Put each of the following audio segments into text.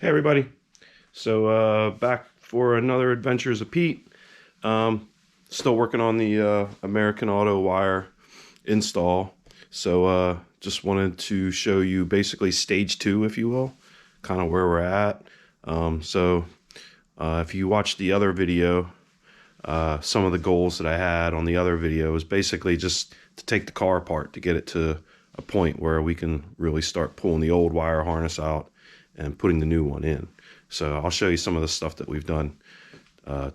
Hey everybody, so back for another Adventures of Pete. Still working on the American Autowire install. So just wanted to show you basically stage 2, if you will, kind of where we're at. If you watched the other video, some of the goals that I had on the other video was basically just to take the car apart to get it to a point where we can really start pulling the old wire harness out and putting the new one in. So I'll show you some of the stuff that we've done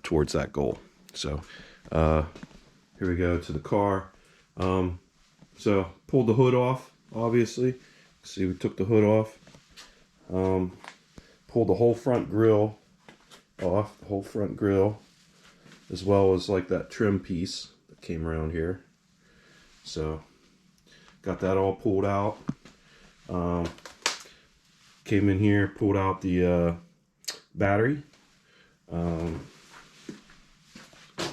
towards that goal. So here we go to the car. So pulled the hood off, obviously. See, we took the hood off. Pulled the whole front grille off, the whole front grille, as well as like that trim piece that came around here. So got that all pulled out. Came in here, pulled out the battery,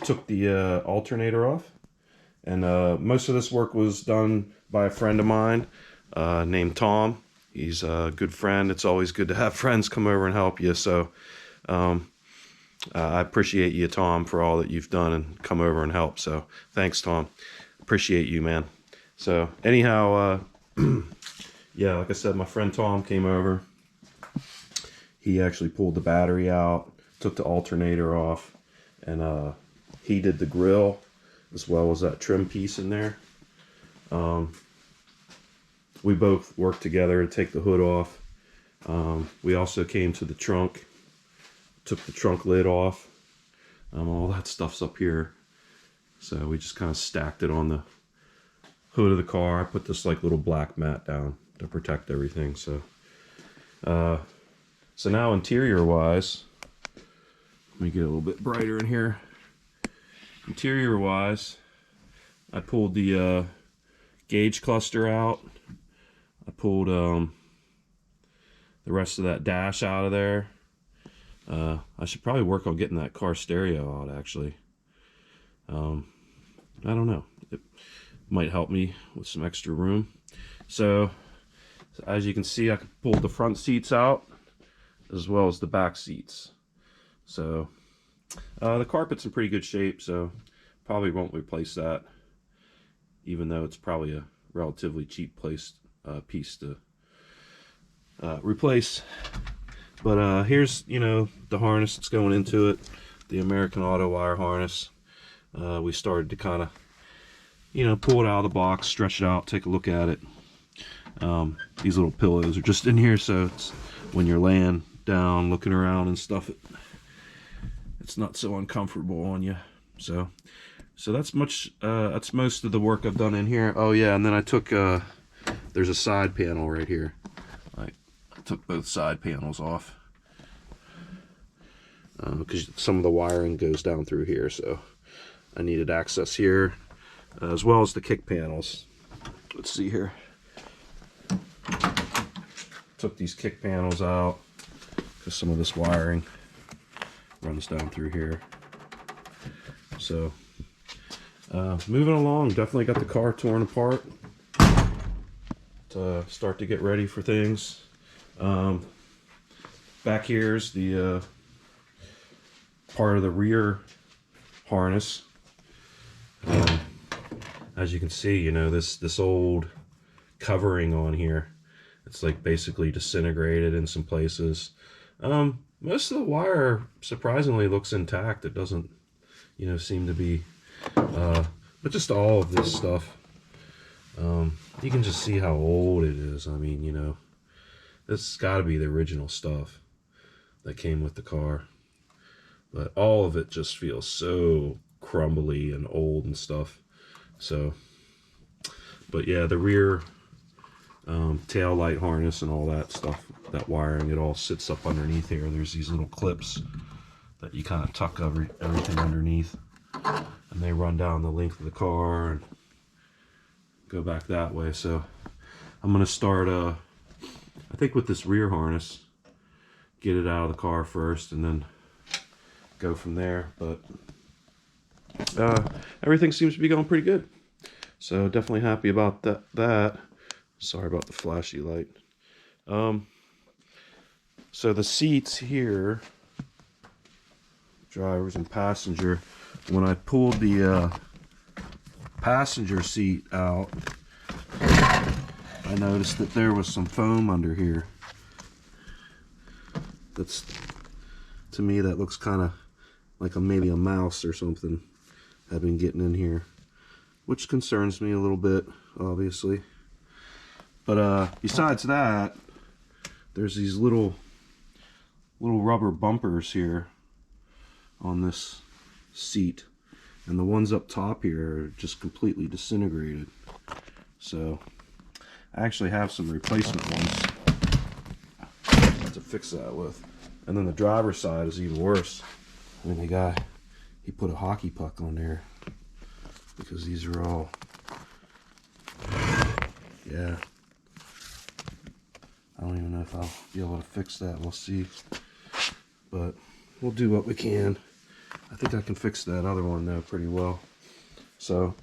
took the alternator off, and most of this work was done by a friend of mine named Tom. He's a good friend. It's always good to have friends come over and help you. So I appreciate you, Tom, for all that you've done and come over and help. So thanks, Tom. Appreciate you, man. So anyhow, yeah, like I said, my friend Tom came over. He actually pulled the battery out, took the alternator off, and he did the grill as well as that trim piece in there. We both worked together to take the hood off. We also came to the trunk, took the trunk lid off. All that stuff's up here. So we just kind of stacked it on the hood of the car. I put this like little black mat down to protect everything. So now interior wise, let me get a little bit brighter in here. Interior wise, I pulled the gauge cluster out. I pulled the rest of that dash out of there. I should probably work on getting that car stereo out, actually. I don't know. It might help me with some extra room. So as you can see, I pulled the front seats out as well as the back seats. So the carpet's in pretty good shape, so probably won't replace that, even though it's probably a relatively cheap piece to replace. But here's, the harness that's going into it, the American Autowire harness. We started to kind of, pull it out of the box, stretch it out, take a look at it. These little pillows are just in here, so it's when you're laying down, looking around and stuff, it's not so uncomfortable on you. So that's most of the work I've done in here. Oh yeah, and then I took there's a side panel right here. I took both side panels off because some of the wiring goes down through here, so I needed access here, as well as the kick panels. Let's see here. Took these kick panels out because some of this wiring runs down through here. So moving along, definitely got the car torn apart to start to get ready for things. Back here's the part of the rear harness. As you can see, this old covering on here, it's like basically disintegrated in some places. Most of the wire surprisingly looks intact. It doesn't, seem to be, but just all of this stuff, you can just see how old it is. I mean, this has got to be the original stuff that came with the car, but all of it just feels so crumbly and old and stuff. So, but yeah, the rear tail light harness and all that stuff, that wiring, it all sits up underneath here. There's these little clips that you kind of tuck everything underneath, and they run down the length of the car and go back that way. So I'm going to start I think with this rear harness, get it out of the car first and then go from there. But everything seems to be going pretty good, so definitely happy about that. Sorry about the flashy light. So the seats here, drivers and passenger, when I pulled the passenger seat out, I noticed that there was some foam under here. That's, to me, that looks kind of like maybe a mouse or something had been getting in here, which concerns me a little bit, obviously. But besides that, there's these little rubber bumpers here on this seat, and the ones up top here are just completely disintegrated. So I actually have some replacement ones to fix that with. And then the driver's side is even worse. I mean, the guy, he put a hockey puck on there because these are all, yeah. I don't even know if I'll be able to fix that. We'll see. But we'll do what we can. I think I can fix that other one though pretty well. So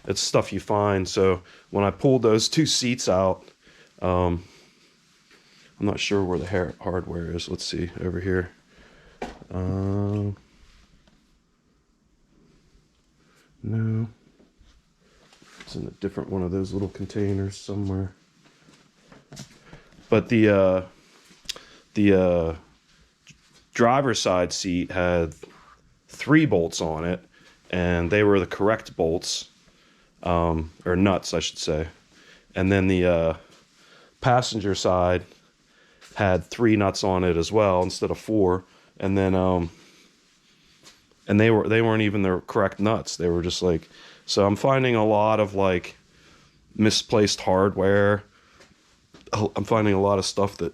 it's stuff you find. So when I pulled those two seats out, I'm not sure where the hardware is. Let's see over here. No, it's in a different one of those little containers somewhere. But the driver's side seat had 3 bolts on it, and they were the correct bolts, or nuts, I should say. And then the passenger side had 3 nuts on it as well instead of 4. And then and they weren't even the correct nuts. They were just like, so I'm finding a lot of like misplaced hardware. I'm finding a lot of stuff that,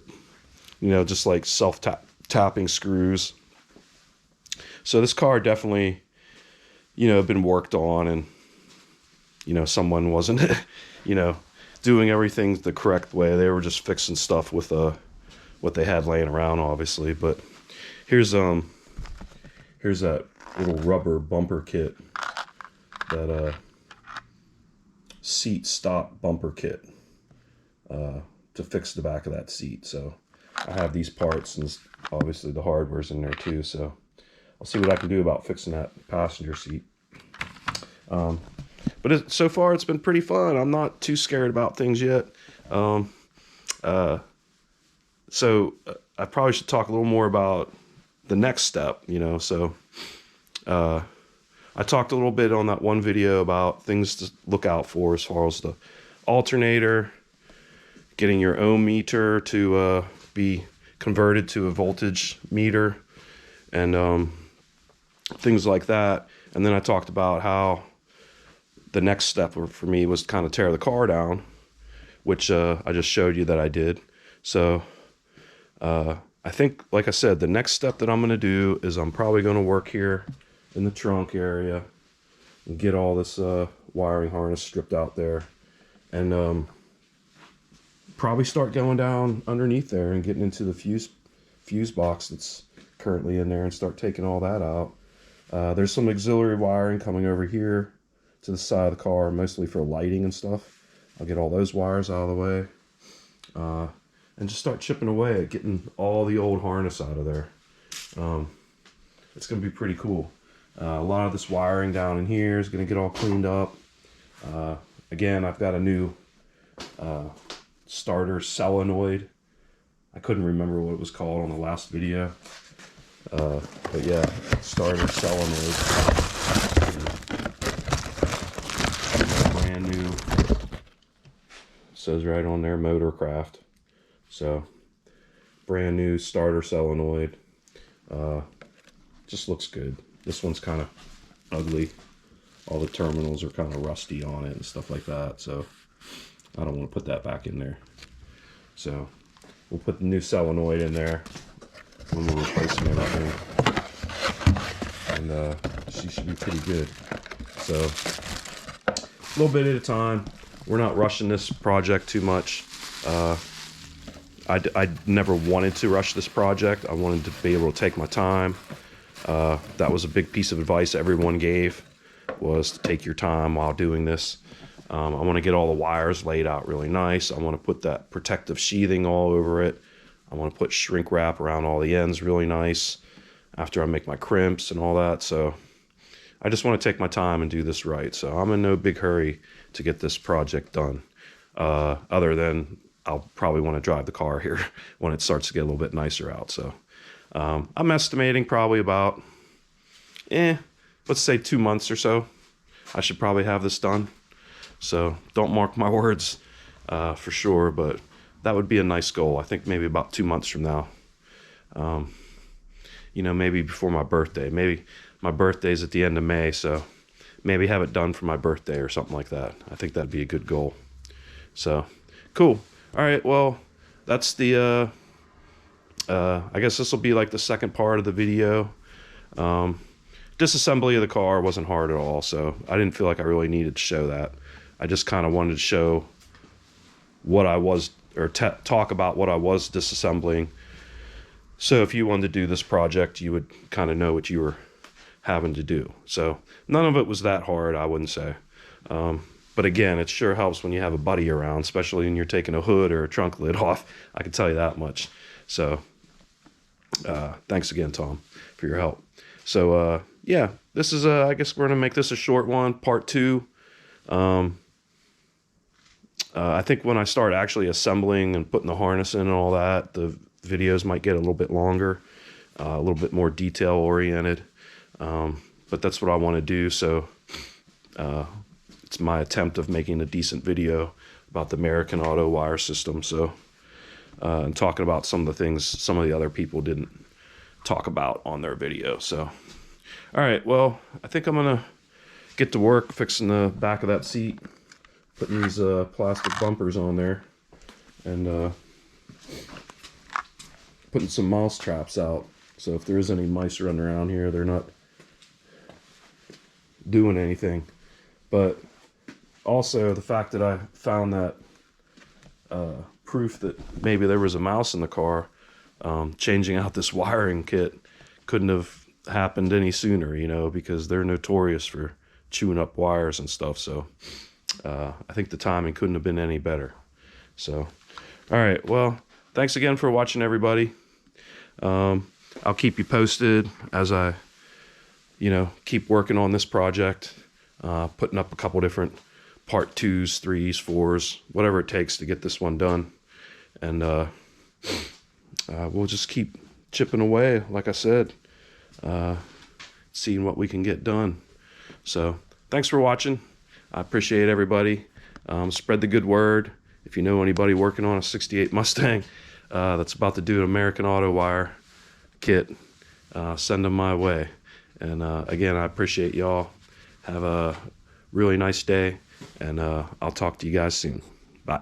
you know, just like self-tapping screws. So this car definitely, you know, been worked on, and, you know, someone wasn't, you know, doing everything the correct way. They were just fixing stuff with what they had laying around, obviously. But here's that little rubber bumper kit, that seat stop bumper kit, to fix the back of that seat. So I have these parts, and obviously the hardware's in there too. So I'll see what I can do about fixing that passenger seat. But so far it's been pretty fun. I'm not too scared about things yet. So I probably should talk a little more about the next step, you know. So I talked a little bit on that one video about things to look out for as far as the alternator, getting your ohm meter to be converted to a voltage meter, and things like that. And then I talked about how the next step for me was to kind of tear the car down, which I just showed you that I did. So I think, like I said, the next step that I'm going to do is I'm probably going to work here in the trunk area and get all this wiring harness stripped out there, and probably start going down underneath there and getting into the fuse box that's currently in there and start taking all that out. There's some auxiliary wiring coming over here to the side of the car, mostly for lighting and stuff. I'll get all those wires out of the way, and just start chipping away at getting all the old harness out of there. It's going to be pretty cool. A lot of this wiring down in here is going to get all cleaned up. Again, I've got a new starter solenoid. I couldn't remember what it was called on the last video. But yeah, starter solenoid. Brand new. It says right on there, Motorcraft. So, brand new starter solenoid. Just looks good. This one's kind of ugly. All the terminals are kind of rusty on it and stuff like that. So, I don't want to put that back in there. So, we'll put the new solenoid in there when we're replacing everything. And she should be pretty good. So, a little bit at a time. We're not rushing this project too much. I never wanted to rush this project. I wanted to be able to take my time. That was a big piece of advice everyone gave, was to take your time while doing this. I want to get all the wires laid out really nice. I want to put that protective sheathing all over it. I want to put shrink wrap around all the ends really nice after I make my crimps and all that. So I just want to take my time and do this right. So I'm in no big hurry to get this project done. Other than I'll probably want to drive the car here when it starts to get a little bit nicer out. So I'm estimating probably about, let's say 2 months or so. I should probably have this done. So don't mark my words for sure, but that would be a nice goal. I think maybe about 2 months from now. You know, maybe before my birthday. Maybe my birthday's at the end of May, so maybe have it done for my birthday or something like that. I think that'd be a good goal. So, cool. All right, well, that's the, I guess this will be like the second part of the video. Disassembly of the car wasn't hard at all, so I didn't feel like I really needed to show that. I just kind of wanted to show what I was, or talk about what I was disassembling. So if you wanted to do this project, you would kind of know what you were having to do. So none of it was that hard, I wouldn't say. But again, it sure helps when you have a buddy around, especially when you're taking a hood or a trunk lid off. I can tell you that much. So thanks again, Tom, for your help. So yeah, this is, I guess we're going to make this a short one, part 2. I think when I start actually assembling and putting the harness in and all that, the videos might get a little bit longer, a little bit more detail oriented. But that's what I want to do. So it's my attempt of making a decent video about the American Autowire system. So and talking about some of the things some of the other people didn't talk about on their video. So all right, well, I think I'm gonna get to work fixing the back of that seat, putting these plastic bumpers on there, and putting some mouse traps out. So if there is any mice running around here, they're not doing anything. But also the fact that I found that proof that maybe there was a mouse in the car, changing out this wiring kit couldn't have happened any sooner, you know, because they're notorious for chewing up wires and stuff. So I think the timing couldn't have been any better. So all right, well, thanks again for watching, everybody. I'll keep you posted as I, you know, keep working on this project, putting up a couple different part 2s, 3s, 4s, whatever it takes to get this one done. And we'll just keep chipping away, like I said, seeing what we can get done. So thanks for watching. I appreciate everybody. Spread the good word. If you know anybody working on a 68 Mustang that's about to do an American Autowire kit, send them my way. And again, I appreciate y'all. Have a really nice day, and I'll talk to you guys soon. Bye.